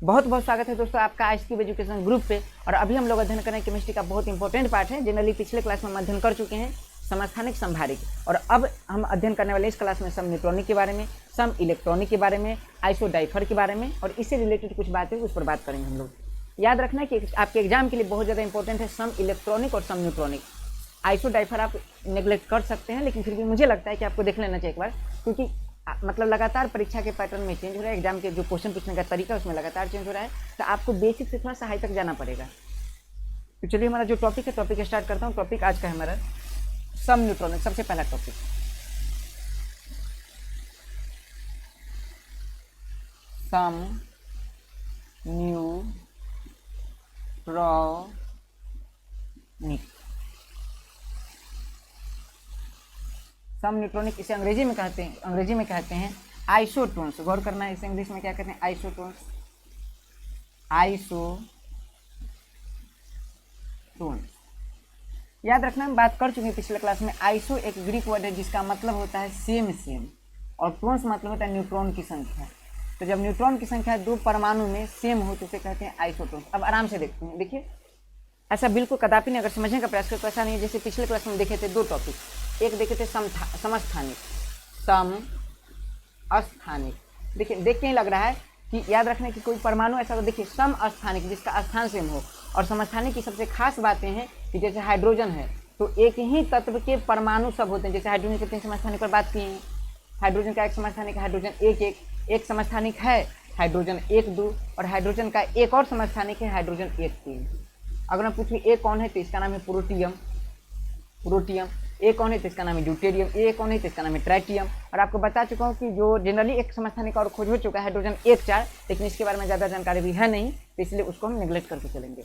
बहुत बहुत स्वागत है दोस्तों आपका आज की एजुकेशन ग्रुप पे। और अभी हम लोग अध्ययन करें केमिस्ट्री का बहुत इंपॉर्टेंट पार्ट है। जनरली पिछले क्लास में हम अध्ययन कर चुके हैं समस्थानिक संभारिक, और अब हम अध्ययन करने वाले इस क्लास में सम न्यूट्रॉनिक के बारे में, सम इलेक्ट्रॉनिक के बारे में, आइसोडाइफर के बारे में, और इससे रिलेटेड कुछ बातें उस पर बात करेंगे हम लोग। याद रखना है कि आपके एग्जाम के लिए बहुत ज़्यादा इंपॉर्टेंट है सम इलेक्ट्रॉनिक और सम न्यूट्रॉनिक। आइसोडाइफर आप नेग्लेक्ट कर सकते हैं, लेकिन फिर भी मुझे लगता है कि आपको देख लेना चाहिए एक बार, क्योंकि मतलब लगातार परीक्षा के पैटर्न में चेंज हो रहा है, एग्जाम के जो क्वेश्चन पूछने का तरीका उसमें लगातार चेंज हो रहा है, तो आपको बेसिक से थोड़ा सा हाई तक जाना पड़ेगा। तो चलिए हमारा जो टॉपिक है टॉपिक स्टार्ट करता हूँ। टॉपिक आज का है हमारा सम न्यूट्रॉनिक। सबसे पहला टॉपिक सम न्यूट्रॉनिक। सम न्यूट्रॉनिक इसे अंग्रेजी में कहते हैं आइसोटोन्स। गौर करना है, इसे इंग्लिश में क्या कहते हैं? आइसोटोन्स। याद रखना, हम बात कर चुके हैं पिछले क्लास में। आइसो एक ग्रीक वर्ड है जिसका मतलब होता है सेम, और टोन्स मतलब होता है न्यूट्रॉन की संख्या। तो जब न्यूट्रॉन की संख्या दो परमाणु में सेम हो तो उसे कहते हैं आइसोटोन्स। अब आराम से देखते हैं, देखिए ऐसा बिल्कुल कदापि नहीं, अगर समझने का प्रयास करें तो ऐसा नहीं है। जैसे पिछले क्लास में देखे थे दो टॉपिक, एक देखे थे समस्थानिक, समस्थानिक। देखिए देख के ही लग रहा है कि याद रखने की कोई परमाणु ऐसा हो, देखिए समस्थानिक जिसका स्थान सेम हो। और समस्थानिक की सबसे खास बातें हैं कि जैसे हाइड्रोजन है तो एक ही तत्व के परमाणु सब होते हैं। जैसे हाइड्रोजन के 3 समस्थानिक पर बात किए हैं। हाइड्रोजन का एक समस्थानिक हाइड्रोजन एक समस्थानिक है हाइड्रोजन 1,2, और हाइड्रोजन का एक और समस्थानिक है हाइड्रोजन 1,3। अगर मैं पूछूँ एक कौन है तो इसका नाम है प्रोटियम। एक कौन है तो इसका नाम है ड्यूटेरियम। एक कौन है तो इसका नाम है ट्राइटियम। और आपको बता चुका हूँ कि जो जनरली एक समस्थानिक और खोज हो चुका है हाइड्रोजन 1,4, लेकिन इसके बारे में ज़्यादा जानकारी भी है नहीं, तो इसलिए उसको हम नेग्लेक्ट करके चलेंगे।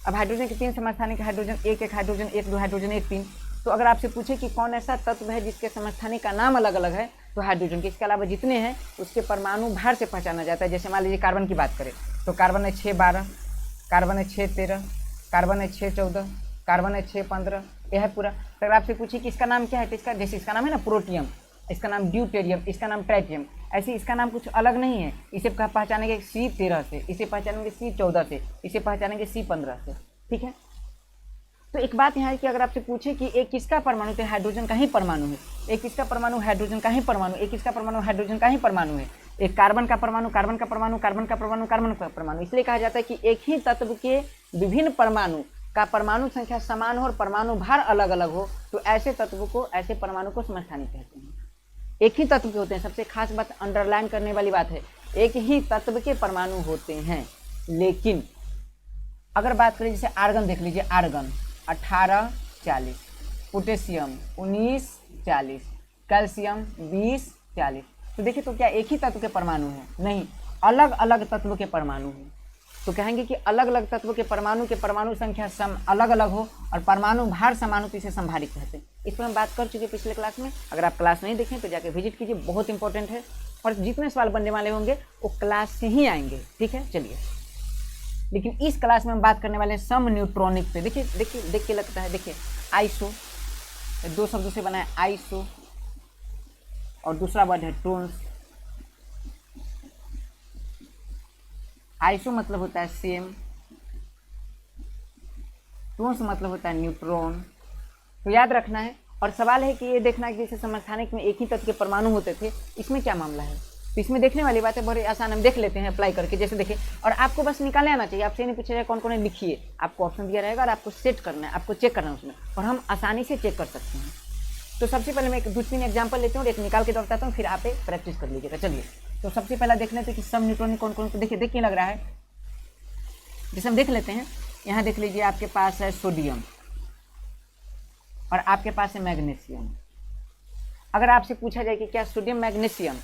अब हाइड्रोजन के 3 समस्थानिक हाइड्रोजन 1,1, हाइड्रोजन 1,2, हाइड्रोजन 1,3। तो अगर आपसे पूछे कि कौन ऐसा तत्व है जिसके समस्थानिक का नाम अलग अलग है, तो हाइड्रोजन के। इसके अलावा जितने हैं उसके परमाणु भार से पहचाना जाता है। जैसे मान लीजिए कार्बन की बात करें तो कार्बन है 6,12, कार्बन है 6,13, कार्बन है 6,14, कार्बन है 6,15, यह है पूरा। तो अगर आपसे पूछिए कि इसका नाम क्या है तो इसका, जैसे इसका नाम है ना प्रोटियम, इसका नाम ड्यूटेरियम, इसका नाम ट्राइटियम, ऐसे इसका नाम कुछ अलग नहीं है। इसे पहचानेंगे C13 से, इसे पहचानेंगे C14 से, इसे पहचानेंगे C15 से। ठीक है, तो एक बात यहाँ है कि अगर आपसे पूछे कि एक किसका परमाणु, तो हाइड्रोजन का ही परमाणु है। एक किसका परमाणु? हाइड्रोजन का ही परमाणु। एक किसका परमाणु? हाइड्रोजन का ही परमाणु है। एक कार्बन का परमाणु, कार्बन का परमाणु, कार्बन का परमाणु, कार्बन का परमाणु। इसलिए कहा जाता है कि एक ही तत्व के विभिन्न परमाणु का परमाणु संख्या समान हो और परमाणु भार अलग अलग हो, तो ऐसे तत्व को, ऐसे परमाणु को समस्थानिक कहते हैं। एक ही तत्व के होते हैं। सबसे खास बात, अंडरलाइन करने वाली बात है, एक ही तत्व के परमाणु होते हैं। लेकिन अगर बात करें जैसे आर्गन, देख लीजिए आर्गन 1840, पोटेशियम 1940, कैल्शियम 2040। तो देखिए तो क्या एक ही तत्व के परमाणु हैं? नहीं, अलग अलग तत्व के परमाणु हैं। तो कहेंगे कि अलग अलग तत्व के परमाणु संख्या सम अलग अलग हो और परमाणु भार समान हो तो इसे संभारिक कहते हैं। इस पर हम बात कर चुके पिछले क्लास में। अगर आप क्लास नहीं देखें तो जाके विजिट कीजिए, बहुत इंपॉर्टेंट है। और जितने सवाल बनने वाले होंगे वो क्लास से ही आएंगे। ठीक है, चलिए। लेकिन इस क्लास में हम बात करने वाले हैं सम न्यूट्रॉनिक पे। देखिए देख के लगता है, देखिए आइसो दो शब्दों से बना है, आइसो और दूसरा वर्ड है टोन्स। आइसो मतलब होता है सेम, टोन्स मतलब होता है न्यूट्रॉन। तो याद रखना है। और सवाल है कि ये देखना है कि जैसे समस्थानिक में एक ही तत्व के परमाणु होते थे, इसमें क्या मामला है। तो इसमें देखने वाली बात है, बड़ी आसान, हम देख लेते हैं अप्लाई करके। जैसे देखिए, और आपको बस निकाले आना चाहिए। आपसे नहीं पूछा जाए कौन कौन है, लिखिए। आपको ऑप्शन दिया रहेगा और आपको सेट करना है, आपको चेक करना है उसमें, और हम आसानी से चेक कर सकते हैं। तो सबसे पहले मैं एक 2-3 एग्जाम्पल लेती हूँ और एक निकाल के बताता हूँ, फिर आप प्रैक्टिस कर लीजिएगा। चलिए, तो सबसे पहला देख लेते हैं कि सम न्यूट्रॉनिक कौन कौन। तो देखिए देख के लग रहा है, जैसे हम देख लेते हैं। यहाँ देख लीजिए, आपके पास है सोडियम और आपके पास है मैग्नीशियम। अगर आपसे पूछा जाए कि क्या सोडियम मैग्नीशियम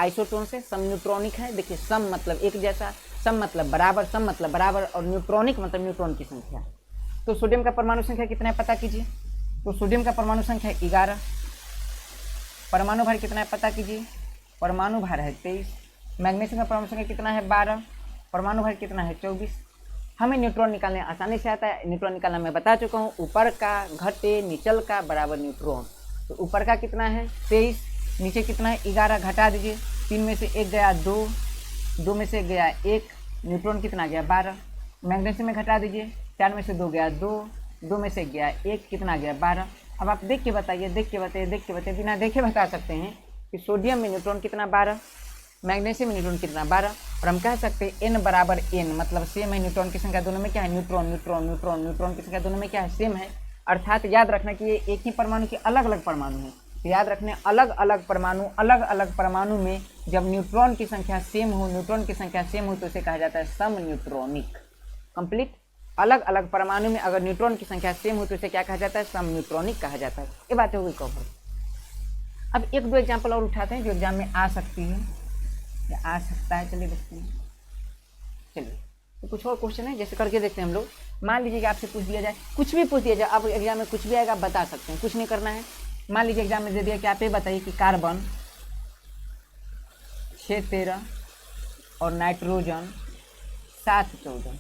आइसोटोन से सम न्यूट्रॉनिक है, देखिए सम मतलब एक जैसा, सम मतलब बराबर, सम मतलब बराबर, और न्यूट्रॉनिक मतलब न्यूट्रॉन की संख्या। तो सोडियम का परमाणु संख्या कितना है पता कीजिए। तो सोडियम का परमाणु संख्या है 11, परमाणु भार कितना है पता कीजिए। परमाणु भार है 23। मैग्नीशियम का परमाणु संख्या कितना है 12, परमाणु भार कितना है 24। हमें न्यूट्रॉन निकालने आसानी से आता है। न्यूट्रॉन निकालना मैं बता चुका हूँ, ऊपर का घटे निचल का बराबर न्यूट्रॉन। तो ऊपर का कितना है 23, नीचे कितना है 11, घटा दीजिए। 3 में से 1 गया 2, 2 में से गया 1, न्यूट्रॉन कितना गया 12। मैग्नीशियम में घटा दीजिए, 4 में से 2 गया 2, 2 में से 1 गया 1, कितना गया 12। अब आप देख के बताइए, बिना देखे बता सकते हैं कि सोडियम में न्यूट्रॉन कितना 12, मैग्नीशियम में न्यूट्रॉन कितना 12। और हम कह सकते हैं n बराबर n, मतलब सेम है। न्यूट्रॉन की संख्या दोनों में क्या है, न्यूट्रॉन की संख्या दोनों में क्या है, सेम है। अर्थात याद रखना कि ये एक ही परमाणु के अलग अलग परमाणु हैं। तो याद रखने अलग अलग परमाणु में जब न्यूट्रॉन की संख्या सेम हो, तो इसे कहा जाता है सम न्यूट्रॉनिक। कंप्लीट। अलग अलग परमाणु में अगर न्यूट्रॉन की संख्या सेम हो तो इसे क्या कहा जाता है, सम न्यूट्रॉनिक कहा जाता है। ये बातें हो गई कवर। अब 1-2 एग्जाम्पल और उठाते हैं जो एग्जाम में आ सकती है या आ सकता है। चलिए देखते हैं। चलिए तो कुछ और क्वेश्चन है, जैसे करके देखते हैं हम लोग। मान लीजिए कि आपसे पूछ दिया जाए, कुछ भी पूछ दिया जाए, आप एग्जाम में कुछ भी आएगा बता सकते हैं, कुछ नहीं करना है। मान लीजिए एग्जाम में दे दिया कि आप ये बताइए कि कार्बन 6-13 और नाइट्रोजन 7-14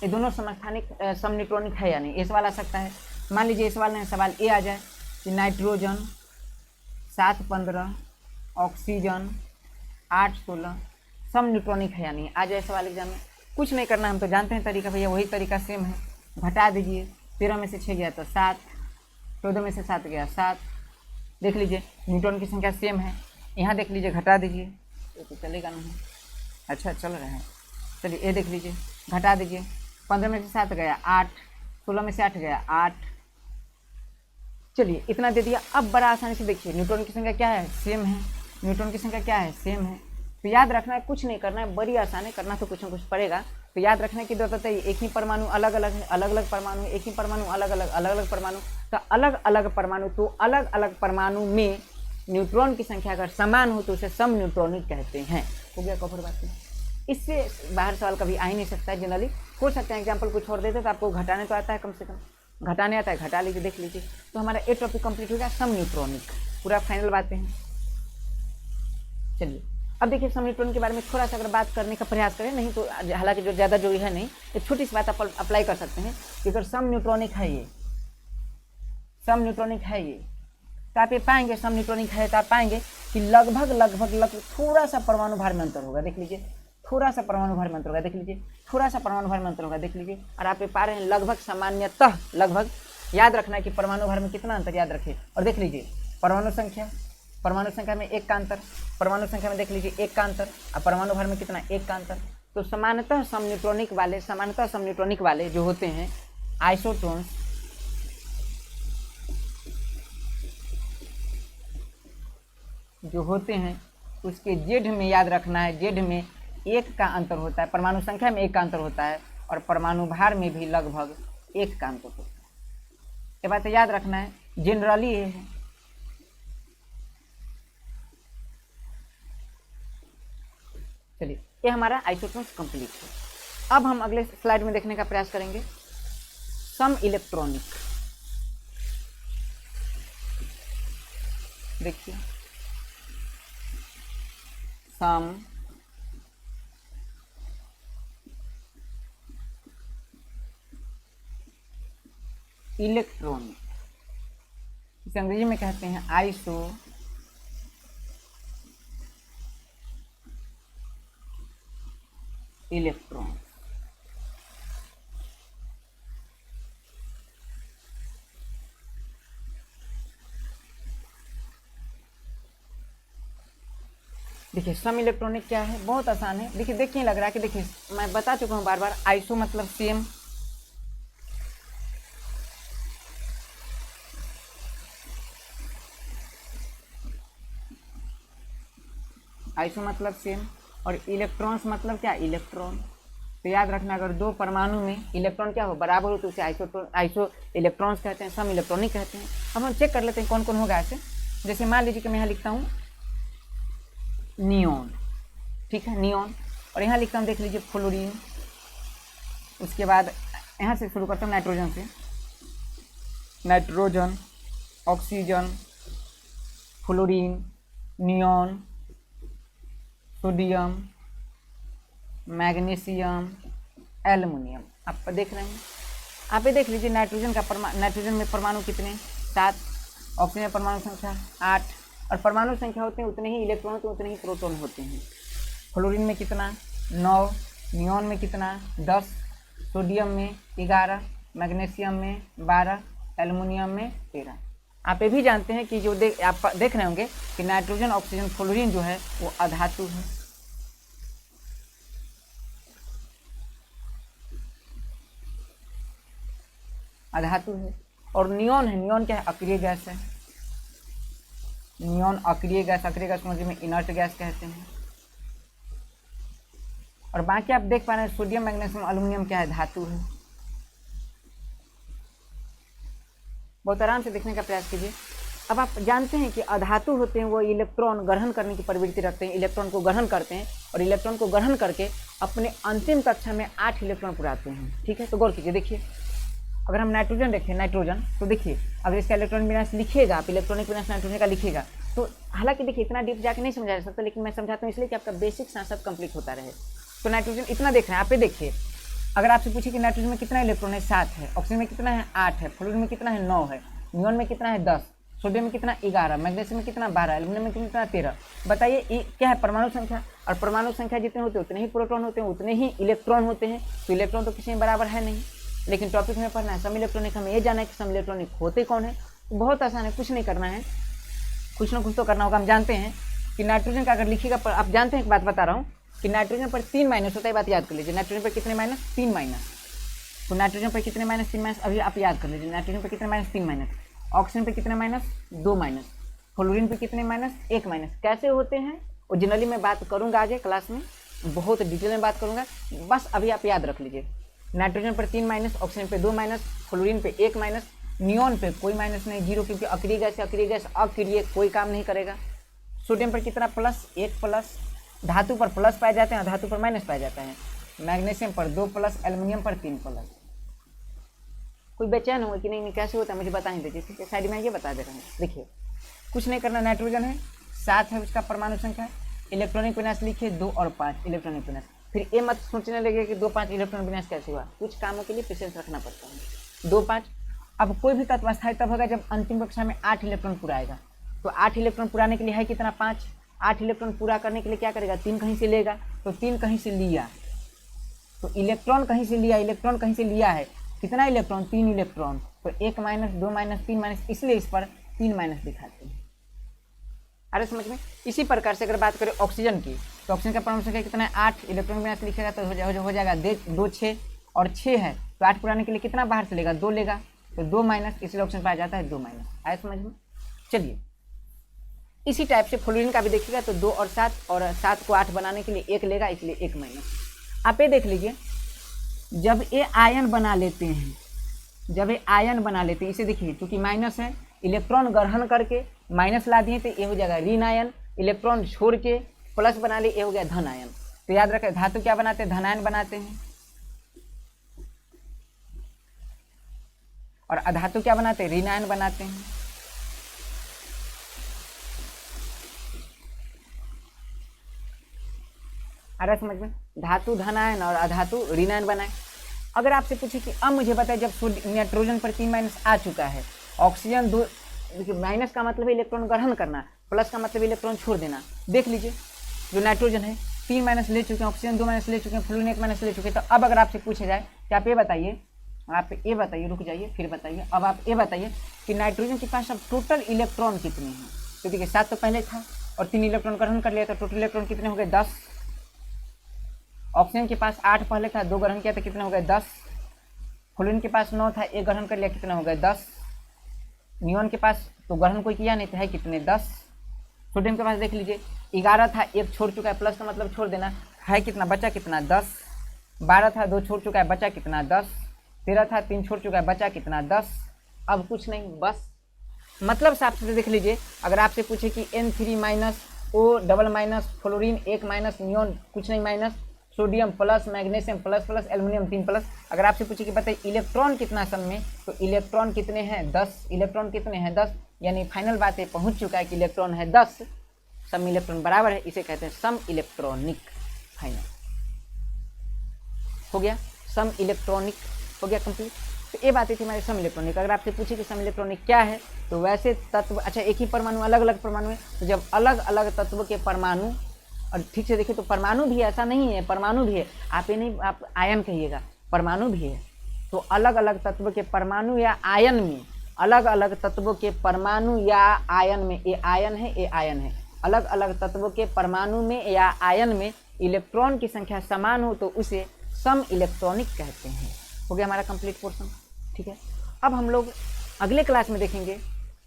ये दोनों समस्थानिक समन्यूट्रॉनिक है या नहीं, ये सवाल आ सकता है। मान लीजिए इस सवाल में सवाल ये आ जाए कि नाइट्रोजन 7-15 ऑक्सीजन 8-16 समन्यूट्रॉनिक है या नहीं, आ जाए सवाल एग्जाम में। कुछ नहीं करना, हम तो जानते हैं तरीका, भैया वही तरीका सेम है। घटा दीजिए, 13 में से 6 गया तो 7, 14 में से 7 गया 7। देख लीजिए न्यूट्रॉन की संख्या सेम है। यहाँ देख लीजिए, घटा दीजिए तो चलेगा नहीं। अच्छा चल रहा है। चलिए ये देख लीजिए, घटा दीजिए, 15 में से 7 गया 8, 16 में से 8 गया 8। चलिए इतना दे दिया। अब बड़ा आसानी से देखिए न्यूट्रॉन की संख्या क्या है, सेम है। न्यूट्रॉन की संख्या क्या है, सेम है। तो याद रखना है, कुछ नहीं करना है, बड़ी आसान है, करना तो कुछ ना कुछ पड़ेगा। तो याद रखना है कि दो तत्व एक ही परमाणु अलग अलग है, अलग अलग परमाणु, एक ही परमाणु अलग अलग परमाणु। तो अलग अलग परमाणु, तो अलग अलग परमाणु में न्यूट्रॉन की संख्या अगर समान हो तो उसे सम न्यूट्रॉनिक कहते हैं। हो गया कवर बात। इससे बाहर सवाल कभी आ ही नहीं सकता है। जनरली हो सकता है एग्जाम्पल कुछ और देते तो आपको घटाने तो आता है, कम से कम घटाने आता है, घटा लीजिए, देख लीजिए। तो हमारा ये टॉपिक कंप्लीट हो गया, सम न्यूट्रॉनिक, पूरा फाइनल बातें हैं। चलिए अब देखिए सम न्यूट्रॉन के बारे में थोड़ा सा अगर बात करने का प्रयास करें, नहीं तो हालांकि जो ज़्यादा जो है नहीं, एक छोटी सी बात आप अप्लाई कर सकते हैं कि अगर सम न्यूट्रॉनिक है ये, सम न्यूट्रॉनिक है ये, तो आप ये पाएंगे सम न्यूट्रॉनिक है तो आप पाएंगे कि लगभग थोड़ा सा परमाणु भार में अंतर होगा। देख लीजिए थोड़ा सा परमाणु भार में अंतर होगा, देख लीजिए थोड़ा सा परमाणु भार में अंतर होगा, देख लीजिए। और आप ये पा रहे हैं लगभग सामान्यतः लगभग। याद रखना है कि परमाणु भार में कितना अंतर, याद रखिए। और देख लीजिए परमाणु संख्या में 1 का अंतर, परमाणु संख्या में देख लीजिए 1 का अंतर, और परमाणु भार में कितना 1 का अंतर। तो सामान्यतः सम न्यूट्रॉनिक वाले जो होते हैं आइसोटोन्स, जो होते हैं उसके जेड में याद रखना है, जेड में 1 का अंतर होता है, परमाणु संख्या में 1 का अंतर होता है, और परमाणु भार में भी लगभग 1 का अंतर होता है। ये बात याद रखना है, जनरली ये है। चलिए ये हमारा आइसोटोन्स कंप्लीट है। अब हम अगले स्लाइड में देखने का प्रयास करेंगे सम इलेक्ट्रॉनिक। देखिए सम इलेक्ट्रॉनिक, इसे अंग्रेजी में कहते हैं आइसो इलेक्ट्रॉन। देखिए सम इलेक्ट्रॉनिक क्या है, बहुत आसान है। देखिए देखिए लग रहा है कि देखिए मैं बता चुका हूं बार बार, आइसो मतलब सेम, आइसो मतलब सेम, और इलेक्ट्रॉन्स मतलब क्या, इलेक्ट्रॉन। तो याद रखना अगर दो परमाणु में इलेक्ट्रॉन क्या हो, बराबर हो, तो उसे आइसो इलेक्ट्रॉन्स कहते हैं, सम इलेक्ट्रॉनिक कहते हैं। अब हम चेक कर लेते हैं कौन कौन होगा ऐसे। जैसे मान लीजिए कि मैं यहाँ लिखता हूँ नियॉन, ठीक है नियॉन, और यहाँ लिखता हूँ देख लीजिए फ्लोरीन। उसके बाद यहाँ से शुरू करता हूँ नाइट्रोजन से, nitrogen, oxygen, fluorine, neon, sodium, magnesium, aluminium. आप देख रहे हैं, आप ये देख लीजिए नाइट्रोजन में परमाणु कितने, 7, ऑक्सीजन में परमाणु संख्या 8, और परमाणु संख्या होते हैं उतने ही इलेक्ट्रॉन होते हैं, उतने ही प्रोटॉन होते हैं। फ्लोरीन में कितना, 9, नियॉन में कितना 10, सोडियम में 11, मैग्नीशियम में 12, एल्युमिनियम में 13। आप ये भी जानते हैं कि जो आप देख रहे होंगे कि नाइट्रोजन, ऑक्सीजन, फ्लोरीन जो है वो अधातु है। अधातु है। और नियॉन है, नियॉन क्या है? अक्रिय गैस है। नियॉन अक्रिय गैस, अक्रिय गैस समझ में इनर्ट गैस कहते हैं। और बाकी आप देख पा रहे हैं सोडियम, मैग्नीशियम, एल्युमिनियम क्या है? धातु है। बहुत आराम से देखने का प्रयास कीजिए। अब आप जानते हैं कि अधातु होते हैं वो इलेक्ट्रॉन ग्रहण करने की प्रवृत्ति रखते हैं, इलेक्ट्रॉन को ग्रहण करते हैं और इलेक्ट्रॉन को ग्रहण करके अपने अंतिम कक्षा में 8 इलेक्ट्रॉन पुराते हैं। ठीक है, तो गौर कीजिए। देखिए अगर हम नाइट्रोजन देखें, नाइट्रोजन, तो देखिए अगर इसका इलेक्ट्रॉनिक विन्यास लिखिएगा आप, इलेक्ट्रॉनिक विन्यास नाइट्रोजन का लिखिएगा, तो हालांकि देखिए इतना डीप जाके नहीं समझा जा सकता, लेकिन मैं समझाता हूँ इसलिए कि आपका बेसिक साथ साथ कंप्लीट होता रहे। तो नाइट्रोजन इतना देख रहे हैं, आप ये देखिए, अगर आपसे पूछे कि नाइट्रोजन में कितना इलेक्ट्रॉन है? 7 है। ऑक्सीजन में कितना है? 8 है। फ्लोरीन में कितना है? 9 है। नियॉन में कितना है? 10। सोडियम में कितना? 11। मैग्नीशियम में कितना? 12। एल्युमिनियम में कितना? 13। बताइए क्या है? परमाणु संख्या। और परमाणु संख्या जितने होते हैं उतने ही प्रोटॉन होते हैं, उतने ही इलेक्ट्रॉन होते हैं। तो इलेक्ट्रॉन तो किसी में बराबर है नहीं, लेकिन टॉपिक में पढ़ना है सम इलेक्ट्रॉनिक। हमें ये जानना है कि सम इलेक्ट्रॉनिक होते कौन है। तो बहुत आसान है, कुछ नहीं करना है, कुछ ना कुछ तो करना होगा। हम जानते हैं कि नाइट्रोजन का अगर लिखिएगा, पर आप जानते हैं एक बात बता रहा हूँ कि नाइट्रोजन पर 3 माइनस होता है। बात याद कर लीजिए, नाइट्रोजन पर कितने माइनस? 3 माइनस। तो नाइट्रोजन पर कितने माइनस? 3 माइनस। अभी आप याद कर लीजिए, नाइट्रोजन पर कितने माइनस? 3 माइनस। ऑक्सीजन पर कितने माइनस? 2 माइनस। फ्लोरीन पर कितने माइनस? 1 माइनस। कैसे होते हैं ओरिजिनली मैं बात करूँगा आगे क्लास में, बहुत डिटेल में बात करूँगा, बस अभी आप याद रख लीजिए। नाइट्रोजन पर 3 माइनस, ऑक्सीजन पे 2 माइनस, फ्लोरीन पे 1 माइनस, नियॉन पे कोई माइनस नहीं, 0, क्योंकि अक्रिय गैस है, अक्रिय गैस अक्रिय कोई काम नहीं करेगा। सोडियम पर कितना? Plus, 1 plus. धातु पर प्लस पाए जाते हैं, धातु पर माइनस पाया जाता है। मैग्नीशियम पर 2 प्लस, एल्युमिनियम पर 3 प्लस। कोई बेचैन होगा कि नहीं कैसे होता है मुझे बता ही दीजिए। ठीक है, साइड में ये बता दे रहे हैं। देखिए कुछ नहीं करना, नाइट्रोजन है, 7 है उसका परमाणु संख्या। इलेक्ट्रॉनिक विन्यास लिखिए 2 और 5 इलेक्ट्रॉनिक विन्यास। फिर ये मत सोचने लगे कि 2, 5 इलेक्ट्रॉनिक विन्यास कैसे हुआ। कुछ कामों के लिए पेशेंस रखना पड़ता है। 2, 5। अब कोई भी तत्व अस्थायी तब होगा जब अंतिम कक्षा में 8 इलेक्ट्रॉन पूरा आएगा। तो 8 इलेक्ट्रॉन पुराने के लिए है कितना? 5। 8 इलेक्ट्रॉन पूरा करने के लिए क्या करेगा? 3 कहीं से लेगा, तो 3 कहीं से लिया, तो इलेक्ट्रॉन कहीं से लिया, इलेक्ट्रॉन कहीं से लिया है। कितना इलेक्ट्रॉन? 3 इलेक्ट्रॉन। तो 1 माइनस, 2 माइनस, 3 माइनस, इसलिए इस पर 3 माइनस दिखाते हैं। अरे समझ में। इसी प्रकार से अगर बात करें ऑक्सीजन की, तो ऑक्सीजन का परमाणु संख्या कितना है? 8। इलेक्ट्रॉन विन्यास लिखेगा तो हो जाएगा 2, 6 और 6 है, तो 8 पुराने के लिए कितना बाहर से लेगा? 2 लेगा, तो 2 माइनस, इसलिए ऑप्शन पाया जाता है 2 माइनस। आया समझ में। चलिए इसी टाइप से फ्लोरीन का भी देखिएगा तो 2 और 7, और 7 को 8 बनाने के लिए 1 लेगा, इसलिए 1 माइनस। आप ये देख लीजिए, जब ये आयन बना लेते हैं, जब ये आयन बना लेते हैं, इसे देखिए क्योंकि माइनस है, इलेक्ट्रॉन ग्रहण करके माइनस ला दिए तो ये हो जाएगा ऋण आयन, इलेक्ट्रॉन छोड़ के प्लस बना लिए, ये हो गया धन आयन। तो याद रखें धातु क्या बनाते हैं? धनायन बनाते हैं। और अधातु क्या बनाते हैं? ऋण आयन बनाते हैं। आ रहा समझ में। धातु धनायन और अधातु ऋण आयन बनाए। अगर आपसे पूछे कि अब मुझे बताए जब नाइट्रोजन पर 3 माइनस आ चुका है, ऑक्सीजन 2, देखिए माइनस का मतलब इलेक्ट्रॉन ग्रहण करना, प्लस का मतलब इलेक्ट्रॉन छोड़ देना। देख लीजिए जो नाइट्रोजन है 3 माइनस ले चुके हैं, ऑक्सीजन 2 माइनस ले चुके हैं, फ्लोरीन 1 माइनस ले चुके हैं। तो अब अगर आपसे पूछा जाए कि आप ये बताइए, रुक जाइए फिर बताइए, अब आप ये बताइए कि नाइट्रोजन के पास अब टोटल इलेक्ट्रॉन कितने हैं। तो देखिए 7 तो पहले था और 3 इलेक्ट्रॉन ग्रहण कर लिया, तो टोटल इलेक्ट्रॉन कितने हो गए? 10। ऑक्सीजन के पास 8 पहले था, 2 ग्रहण किया तो कितने हो गए? 10। फ्लोरीन के पास 9 था, 1 ग्रहण कर लिया, कितने हो गए? 10। नियॉन के पास तो ग्रहण कोई किया नहीं था, है कितने? 10। सोडियम के पास देख लीजिए 11 था, 1 छोड़ चुका है, प्लस का मतलब छोड़ देना, है कितना? बचा कितना? 10। 12 था, 2 छोड़ चुका है, बचा कितना? 10। 13 था, 3 छोड़ चुका है, बचा कितना? 10। अब कुछ नहीं, बस मतलब साफ से देख लीजिए। अगर आपसे पूछे कि N3 minus, O double minus, fluorine 1 minus, neon कुछ नहीं minus, sodium plus, magnesium plus plus, aluminium 3 plus. अगर आपसे पूछे कि बताइए इलेक्ट्रॉन कितना सम में, तो इलेक्ट्रॉन कितने हैं? 10। इलेक्ट्रॉन कितने हैं? 10। यानी फाइनल बात है, पहुंच चुका है कि इलेक्ट्रॉन है 10, सम इलेक्ट्रॉन बराबर है, इसे कहते हैं सम इलेक्ट्रॉनिक। फाइनल हो गया, सम इलेक्ट्रॉनिक हो गया कंप्लीट। तो ये बातें थी हमारे सम इलेक्ट्रॉनिक। अगर आपसे पूछे कि सम इलेक्ट्रॉनिक क्या है, तो वैसे तत्व, अच्छा एक ही परमाणु, अलग अलग परमाणु है, तो जब अलग अलग तत्व के परमाणु और ठीक से देखिए तो परमाणु भी ऐसा नहीं है, परमाणु भी है, आप ये नहीं आप आयन कहिएगा, परमाणु भी है। तो अलग अलग तत्व के परमाणु या आयन में, अलग अलग तत्वों के परमाणु या आयन में, ये आयन है ये आयन है, अलग अलग तत्वों के परमाणु में या आयन में इलेक्ट्रॉन की संख्या समान हो तो उसे सम इलेक्ट्रॉनिक कहते हैं। हो गया हमारा कंप्लीट पोर्शन। ठीक है, अब हम लोग अगले क्लास में देखेंगे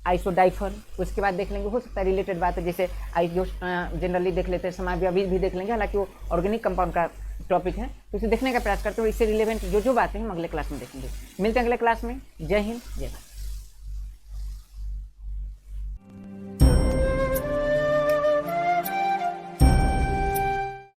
आइसोडाइफर, उसके बाद देख लेंगे, हो सकता है रिलेटेड बात है, जैसे जो जनरली देख लेते हैं समाज अभी भी देख लेंगे, हालांकि वो ऑर्गेनिक कंपाउंड का टॉपिक है तो उसे देखने का प्रयास करते हुए इससे रिलेवेंट जो जो बातें हैं हम अगले क्लास में देखेंगे। मिलते हैं अगले क्लास में। जय हिंद, जय भारत।